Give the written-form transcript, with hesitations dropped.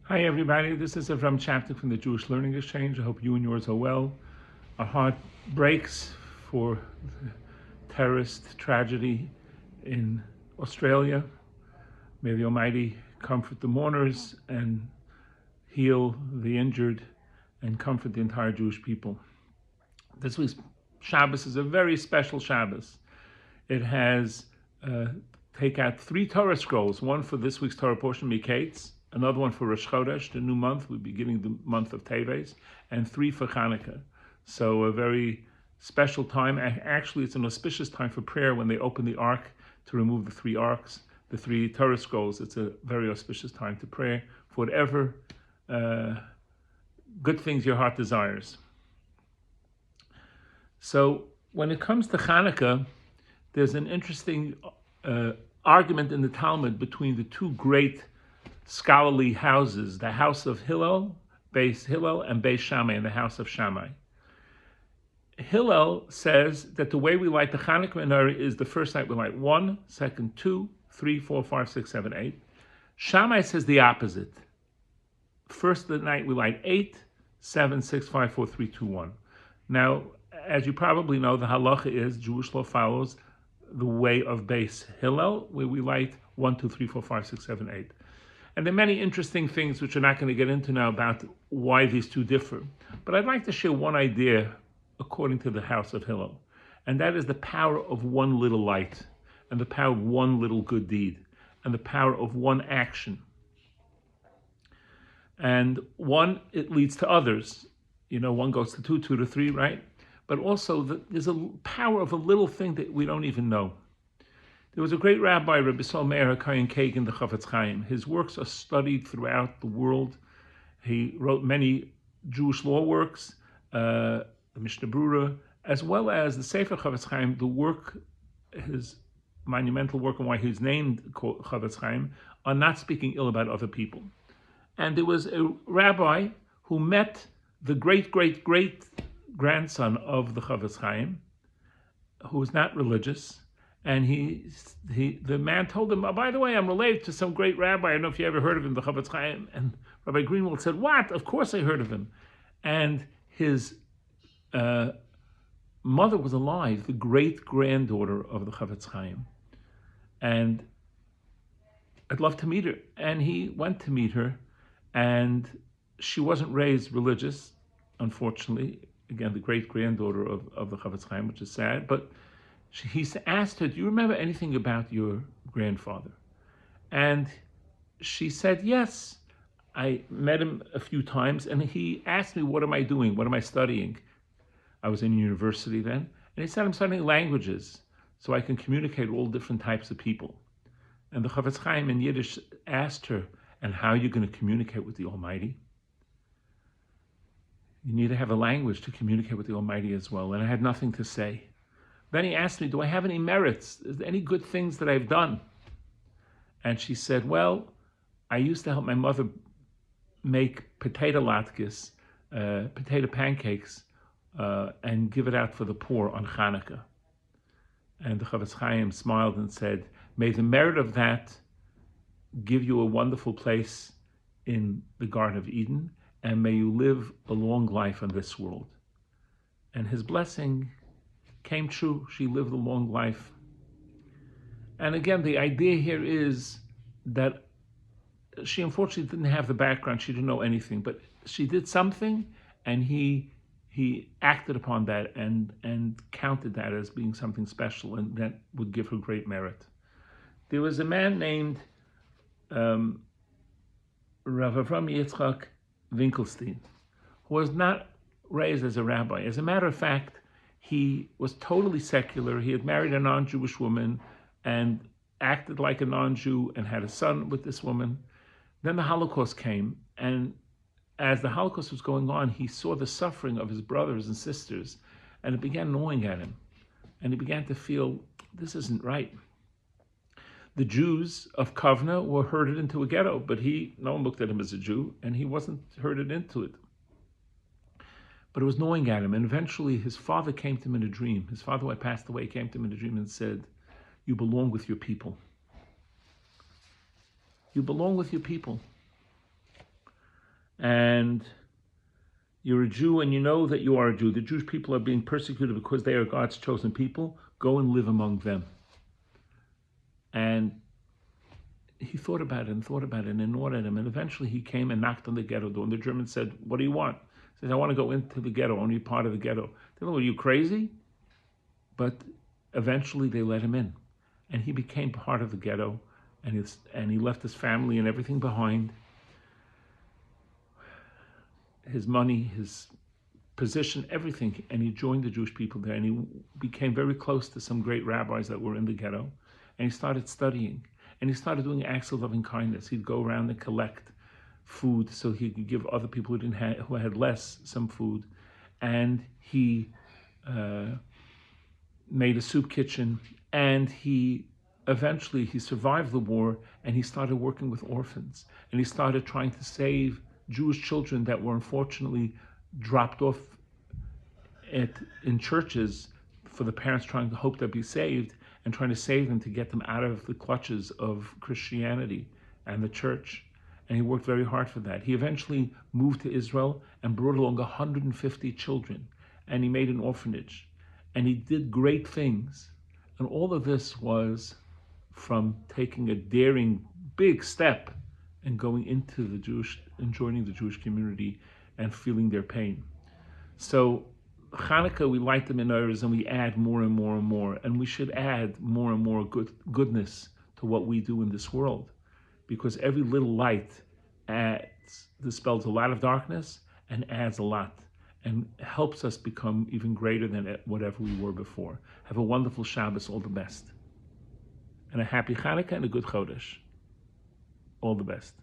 Hi everybody, this is Avrohom Czapnik from the Jewish Learning Exchange. I hope you and yours are well. Our heart breaks for the terrorist tragedy in Australia. May the Almighty comfort the mourners and heal the injured and comfort the entire Jewish people. This week's Shabbos is a very special Shabbos. It has take out 3 Torah scrolls, one for this week's Torah portion, Miketz, another one for Rosh Chodesh, the new month, we're beginning the month of Teves, and 3 for Hanukkah. So a very special time. Actually, it's an auspicious time for prayer when they open the Ark to remove the 3 arks, the 3 Torah scrolls. It's a very auspicious time to pray for whatever good things your heart desires. So when it comes to Hanukkah, there's an interesting argument in the Talmud between the 2 great scholarly houses, the house of Hillel, Beis Hillel, and Beis Shammai, and the house of Shammai. Hillel says that the way we light the Chanukah menorah is the first night we light 1, second 2, 3, 4, 5, 6, 7, 8. Shammai says the opposite. First night we light 8, 7, 6, 5, 4, 3, 2, 1. Now, as you probably know, the halacha is Jewish law follows the way of Beis Hillel, where we light 1, 2, 3, 4, 5, 6, 7, 8. And there are many interesting things which we're not going to get into now about why these 2 differ. But I'd like to share one idea according to the house of Hillel, and that is the power of one little light, and the power of one little good deed, and the power of one action. And one, it leads to others. You know, 1 goes to 2, 2 to 3, right? But also there's a power of a little thing that we don't even know. There was a great rabbi, Rabbi Meir HaKayin Kagan, the Chafetz Chaim. His works are studied throughout the world. He wrote many Jewish law works, the Mishnah Brura, as well as the Sefer Chafetz Chaim, the work, his monumental work and why he's named Chafetz Chaim, on not speaking ill about other people. And there was a rabbi who met the great-great-great-grandson of the Chafetz Chaim, who was not religious, and the man told him, oh, by the way, I'm related to some great rabbi. I don't know if you ever heard of him, the Chafetz Chaim. And Rabbi Greenwald said, what? Of course I heard of him. And his mother was alive, the great-granddaughter of the Chafetz Chaim. And I'd love to meet her. And he went to meet her, and she wasn't raised religious, unfortunately. Again, the great-granddaughter of the Chafetz Chaim, which is sad. But he asked her, do you remember anything about your grandfather? And she said, yes. I met him a few times, and he asked me, what am I doing? What am I studying? I was in university then. And he said, I'm studying languages, so I can communicate with all different types of people. And the Chafetz Chaim in Yiddish asked her, and how are you going to communicate with the Almighty? You need to have a language to communicate with the Almighty as well. And I had nothing to say. Then he asked me, do I have any merits? Is there any good things that I've done? And she said, well, I used to help my mother make potato latkes, potato pancakes, and give it out for the poor on Hanukkah. And the Chafetz Chaim smiled and said, may the merit of that give you a wonderful place in the Garden of Eden, and may you live a long life on this world. And his blessing came true. She lived a long life. And again, the idea here is that she unfortunately didn't have the background. She didn't know anything, but she did something, and he acted upon that and counted that as being something special, and that would give her great merit. There was a man named Rav Avram Yitzchak Winkelstein, who was not raised as a rabbi. As a matter of fact, he was totally secular. He had married a non-Jewish woman and acted like a non-Jew and had a son with this woman. Then the Holocaust came, and as the Holocaust was going on, he saw the suffering of his brothers and sisters, and it began gnawing at him. And he began to feel, this isn't right. The Jews of Kovna were herded into a ghetto, but no one looked at him as a Jew, and he wasn't herded into it. But it was gnawing at him, and eventually his father came to him in a dream. His father, who had passed away, came to him in a dream and said, you belong with your people. You belong with your people. and you're a Jew and you know that you are a Jew. The Jewish people are being persecuted because they are God's chosen people. Go and live among them. And he thought about it and thought about it and gnawed at him. And eventually he came and knocked on the ghetto door. And the German said, "What do you want?" He said, "I want to go into the ghetto, only part of the ghetto." They said, "Are you crazy?" But eventually they let him in. And he became part of the ghetto. And he left his family and everything behind. His money, his position, everything. And he joined the Jewish people there. And he became very close to some great rabbis that were in the ghetto. And he started studying. And he started doing acts of loving kindness. He'd go around and collect food so he could give other people who had less some food. And he made a soup kitchen. And he survived the war, and he started working with orphans. And he started trying to save Jewish children that were unfortunately dropped off in churches for the parents trying to hope they'd be saved, and trying to save them to get them out of the clutches of Christianity and the church. And he worked very hard for that. He eventually moved to Israel and brought along 150 children. And he made an orphanage. And he did great things. And all of this was from taking a daring, big step and going into the Jewish and joining the Jewish community and feeling their pain. So Hanukkah, we light the menorahs and we add more and more and more. And we should add more and more goodness to what we do in this world. Because every little light dispels a lot of darkness and adds a lot. And helps us become even greater than whatever we were before. Have a wonderful Shabbos, all the best. And a happy Hanukkah and a good Chodesh. All the best.